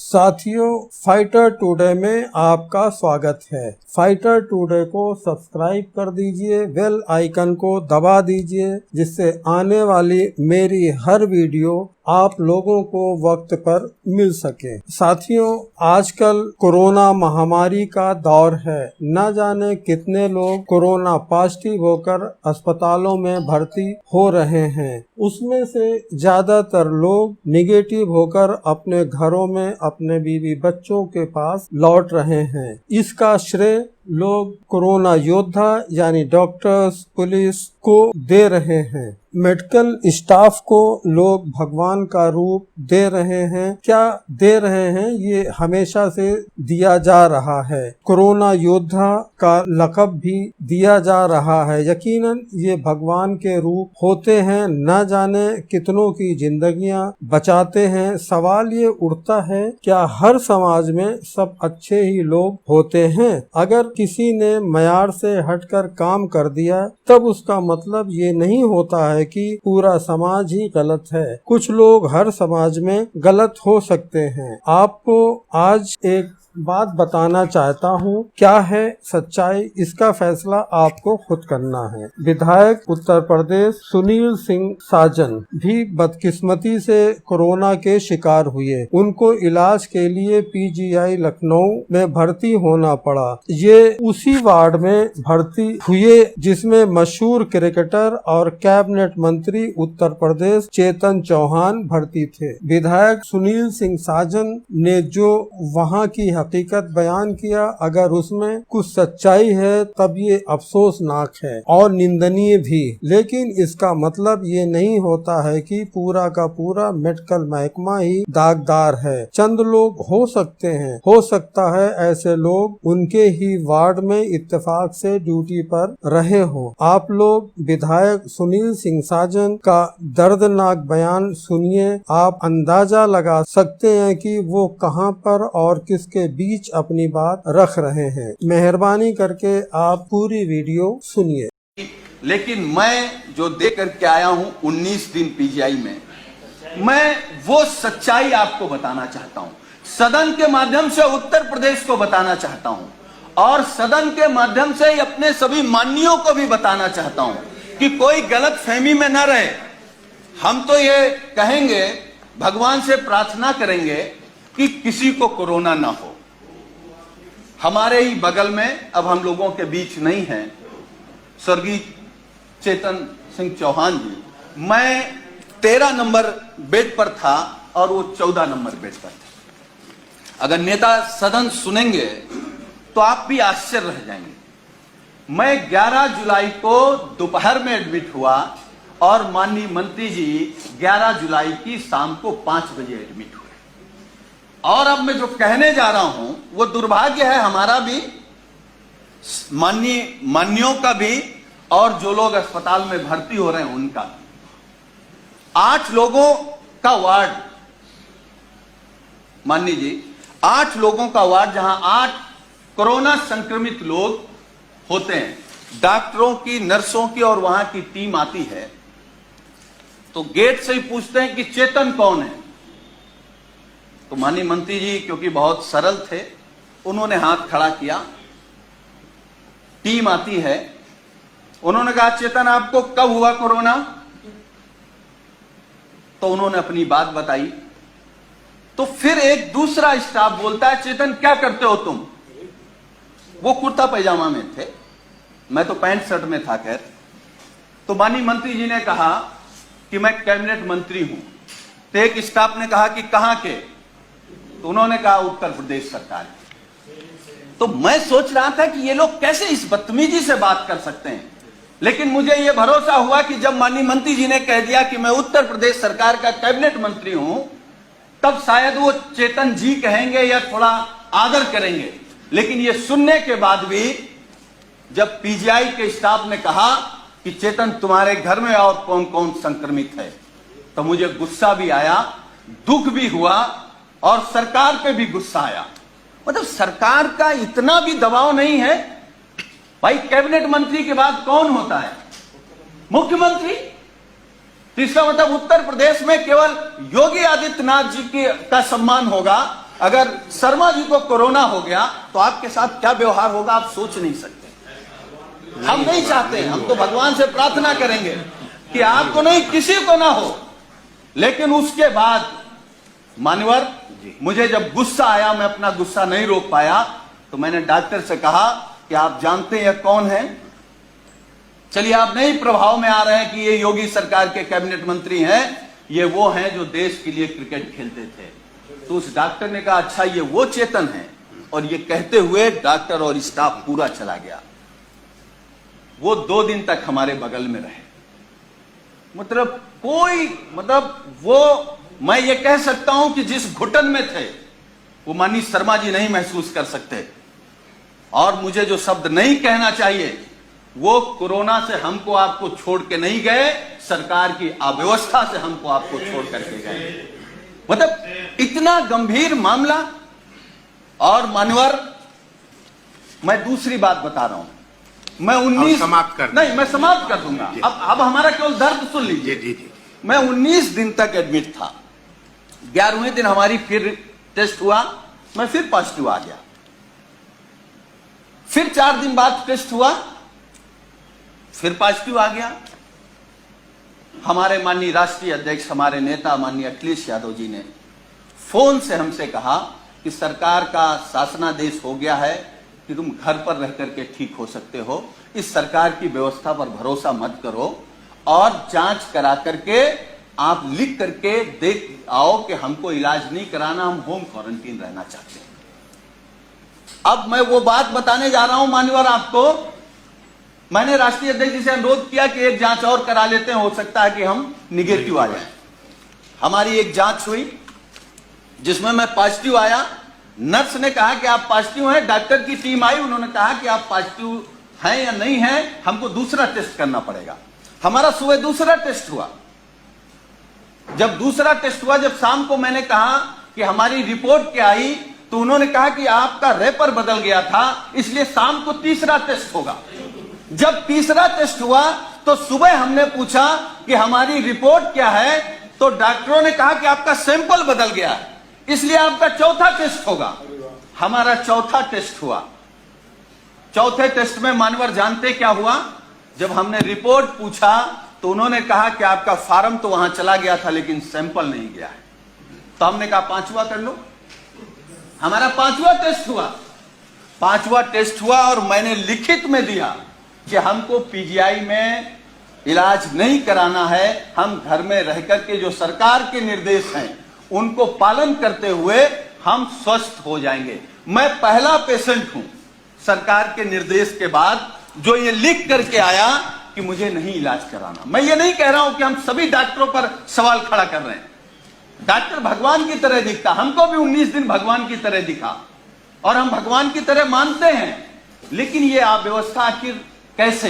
साथियों, fighter today में आपका स्वागत है। फाइटर टुडे को सब्सक्राइब कर दीजिए, बेल आइकन को दबा दीजिए, जिससे आने वाली मेरी हर वीडियो आप लोगों को वक्त पर मिल सके। साथियों, आजकल कोरोना महामारी का दौर है। न जाने कितने लोग कोरोना पॉजिटिव होकर अस्पतालों में भर्ती हो रहे हैं। उसमें से ज्यादातर लोग निगेटिव होकर अपने घरों में अपने बीवी बच्चों के पास लौट रहे हैं। इसका श्रेय लोग कोरोना योद्धा यानी डॉक्टर्स, पुलिस को दे रहे हैं। मेडिकल स्टाफ को लोग भगवान का रूप दे रहे हैं। क्या दे रहे हैं, ये हमेशा से दिया जा रहा है। कोरोना योद्धा का लक़ब भी दिया जा रहा है। यकीनन ये भगवान के रूप होते हैं। न जाने कितनों की जिंदगियां बचाते हैं। सवाल ये उठता है, क्या हर समाज में सब अच्छे ही लोग होते हैं? अगर किसी ने मयार से हटकर काम कर दिया, तब उसका मतलब ये नहीं होता है कि पूरा समाज ही गलत है। कुछ लोग हर समाज में गलत हो सकते हैं। आपको आज एक बात बताना चाहता हूँ। क्या है सच्चाई, इसका फैसला आपको खुद करना है। विधायक उत्तर प्रदेश सुनील सिंह साजन भी बदकिस्मती से कोरोना के शिकार हुए। उनको इलाज के लिए पीजीआई लखनऊ में भर्ती होना पड़ा। ये उसी वार्ड में भर्ती हुए जिसमें मशहूर क्रिकेटर और कैबिनेट मंत्री उत्तर प्रदेश चेतन चौहान भर्ती थे। विधायक सुनील सिंह साजन ने जो वहाँ की हकीकत बयान किया, अगर उसमें कुछ सच्चाई है तब ये अफसोसनाक है और निंदनीय भी। लेकिन इसका मतलब ये नहीं होता है कि पूरा का पूरा मेडिकल महकमा ही दागदार है। चंद लोग हो सकते हैं, हो सकता है ऐसे लोग उनके ही वार्ड में इत्तेफाक से ड्यूटी पर रहे हो। आप लोग विधायक सुनील सिंह साजन का दर्दनाक बयान सुनिए। आप अंदाजा लगा सकते हैं कि वो कहां पर और किसके बीच अपनी बात रख रहे हैं। मेहरबानी करके आप पूरी वीडियो सुनिए। लेकिन मैं जो दे करके आया हूं 19 दिन पीजीआई में, मैं वो सच्चाई आपको बताना चाहता हूं। सदन के माध्यम से उत्तर प्रदेश को बताना चाहता हूं और सदन के माध्यम से अपने सभी माननीयों को भी बताना चाहता हूं कि कोई गलत फहमी में न रहे। हम तो ये कहेंगे, भगवान से प्रार्थना करेंगे कि किसी को कोरोना ना हो। हमारे ही बगल में, अब हम लोगों के बीच नहीं है, स्वर्गीय चेतन सिंह चौहान जी। मैं 13 नंबर बेड पर था और वो 14 नंबर बेड पर थे। अगर नेता सदन सुनेंगे तो आप भी आश्चर्य रह जाएंगे। मैं 11 जुलाई को दोपहर में एडमिट हुआ और माननीय मंत्री जी 11 जुलाई की शाम को 5 बजे एडमिट हुए। और अब मैं जो कहने जा रहा हूं वो दुर्भाग्य है हमारा भी, माननीयों का भी, और जो लोग अस्पताल में भर्ती हो रहे हैं उनका भी। 8 लोगों का वार्ड, माननीय जी, 8 लोगों का वार्ड, जहां 8 कोरोना संक्रमित लोग होते हैं। डॉक्टरों की, नर्सों की और वहां की टीम आती है तो गेट से ही पूछते हैं कि चेतन कौन है। तो माननीय मंत्री जी क्योंकि बहुत सरल थे, उन्होंने हाथ खड़ा किया। टीम आती है, उन्होंने कहा चेतन आपको कब हुआ कोरोना? तो उन्होंने अपनी बात बताई। तो फिर एक दूसरा स्टाफ बोलता है चेतन क्या करते हो तुम? वो कुर्ता पैजामा में थे, मैं तो पैंट शर्ट में था। खैर, तो माननीय मंत्री जी ने कहा कि मैं कैबिनेट मंत्री हूं। तो एक स्टाफ ने कहा कि कहां के? तो उन्होंने कहा उत्तर प्रदेश सरकार। तो मैं सोच रहा था कि ये लोग कैसे इस बदतमीजी से बात कर सकते हैं। लेकिन मुझे यह भरोसा हुआ कि जब माननीय मंत्री जी ने कह दिया कि मैं उत्तर प्रदेश सरकार का कैबिनेट मंत्री हूं, तब शायद वो चेतन जी कहेंगे या थोड़ा आदर करेंगे। लेकिन ये सुनने के बाद भी जब पीजीआई के स्टाफ ने कहा कि चेतन तुम्हारे घर में और कौन कौन संक्रमित है, तो मुझे गुस्सा भी आया, दुख भी हुआ और सरकार पे भी गुस्सा आया। मतलब सरकार का इतना भी दबाव नहीं है भाई। कैबिनेट मंत्री के बाद कौन होता है? मुख्यमंत्री। तो इसका मतलब उत्तर प्रदेश में केवल योगी आदित्यनाथ जी का सम्मान होगा अगर शर्मा जी को कोरोना हो गया तो आपके साथ क्या व्यवहार होगा आप सोच नहीं सकते। हम नहीं चाहते, हम तो भगवान से प्रार्थना करेंगे कि आपको नहीं, किसी को ना हो। लेकिन उसके बाद मान्यवर, मुझे जब गुस्सा आया, मैं अपना गुस्सा नहीं रोक पाया, तो मैंने डॉक्टर से कहा कि आप जानते हैं कौन है? चलिए, आप नहीं प्रभाव में आ रहे हैं कि ये योगी सरकार के कैबिनेट मंत्री हैं, ये वो हैं जो देश के लिए क्रिकेट खेलते थे। तो उस डॉक्टर ने कहा अच्छा ये वो चेतन है, और ये कहते हुए डॉक्टर और स्टाफ पूरा चला गया। वो 2 दिन तक हमारे बगल में रहे। वो मैं ये कह सकता हूं कि जिस घुटन में थे वो माननीय शर्मा जी नहीं महसूस कर सकते। और मुझे जो शब्द नहीं कहना चाहिए, वो कोरोना से हमको आपको छोड़ के नहीं गए, सरकार की अव्यवस्था से हमको आपको छोड़ करके गए। इतना गंभीर मामला। और मान्यवर, मैं दूसरी बात बता रहा हूं, मैं 19 नहीं, मैं समाप्त कर दूंगा। अब हमारा केवल दर्द सुन लीजिए। जी। मैं 19 दिन तक एडमिट था। 11वें दिन हमारी फिर टेस्ट हुआ, मैं फिर पॉजिटिव आ गया। फिर 4 दिन बाद टेस्ट हुआ, फिर पॉजिटिव आ गया। हमारे माननीय राष्ट्रीय अध्यक्ष, हमारे नेता माननीय अखिलेश यादव जी ने फोन से हमसे कहा कि सरकार का शासनादेश हो गया है कि तुम घर पर रह करके ठीक हो सकते हो, इस सरकार की व्यवस्था पर भरोसा मत करो, और जांच करा करके आप लिख करके देख आओ कि हमको इलाज नहीं कराना, हम होम क्वारंटीन रहना चाहते हैं। अब मैं वो बात बताने जा रहा हूं मान्यवर आपको। मैंने राष्ट्रीय अध्यक्ष जी से अनुरोध किया कि एक जांच और करा लेते हैं, हो सकता है कि हम निगेटिव आ जाए। हमारी एक जांच हुई जिसमें मैं पॉजिटिव आया। नर्स ने कहा कि आप पॉजिटिव हैं। डॉक्टर की टीम आई, उन्होंने कहा कि आप पॉजिटिव हैं या नहीं हैं, हमको दूसरा टेस्ट करना पड़ेगा। हमारा सुबह दूसरा टेस्ट हुआ। जब दूसरा टेस्ट हुआ, जब शाम को मैंने कहा कि हमारी रिपोर्ट क्या आई, तो उन्होंने कहा कि आपका रेपर बदल गया था, इसलिए शाम को तीसरा टेस्ट होगा। जब तीसरा टेस्ट हुआ तो सुबह हमने पूछा कि हमारी रिपोर्ट क्या है, तो डॉक्टरों ने कहा कि आपका सैंपल बदल गया है, इसलिए आपका चौथा टेस्ट होगा। हमारा चौथा टेस्ट हुआ। चौथे टेस्ट में मानवर जानते क्या हुआ? जब हमने रिपोर्ट पूछा तो उन्होंने कहा कि आपका फार्म तो वहां चला गया था लेकिन सैंपल नहीं गया है। तो हमने कहा 5वां कर लो। हमारा 5वां टेस्ट हुआ। 5वां टेस्ट हुआ और मैंने लिखित में दिया कि हमको पीजीआई में इलाज नहीं कराना है, हम घर में रह करके जो सरकार के निर्देश हैं उनको पालन करते हुए हम स्वस्थ हो जाएंगे। मैं पहला पेशेंट हूं सरकार के निर्देश के बाद जो ये लिख करके आया कि मुझे नहीं इलाज कराना। मैं ये नहीं कह रहा हूं कि हम सभी डॉक्टरों पर सवाल खड़ा कर रहे हैं। डॉक्टर भगवान की तरह दिखता, हमको भी 19 दिन भगवान की तरह दिखा और हम भगवान की तरह मानते हैं, लेकिन ये अव्यवस्था आखिर कैसे?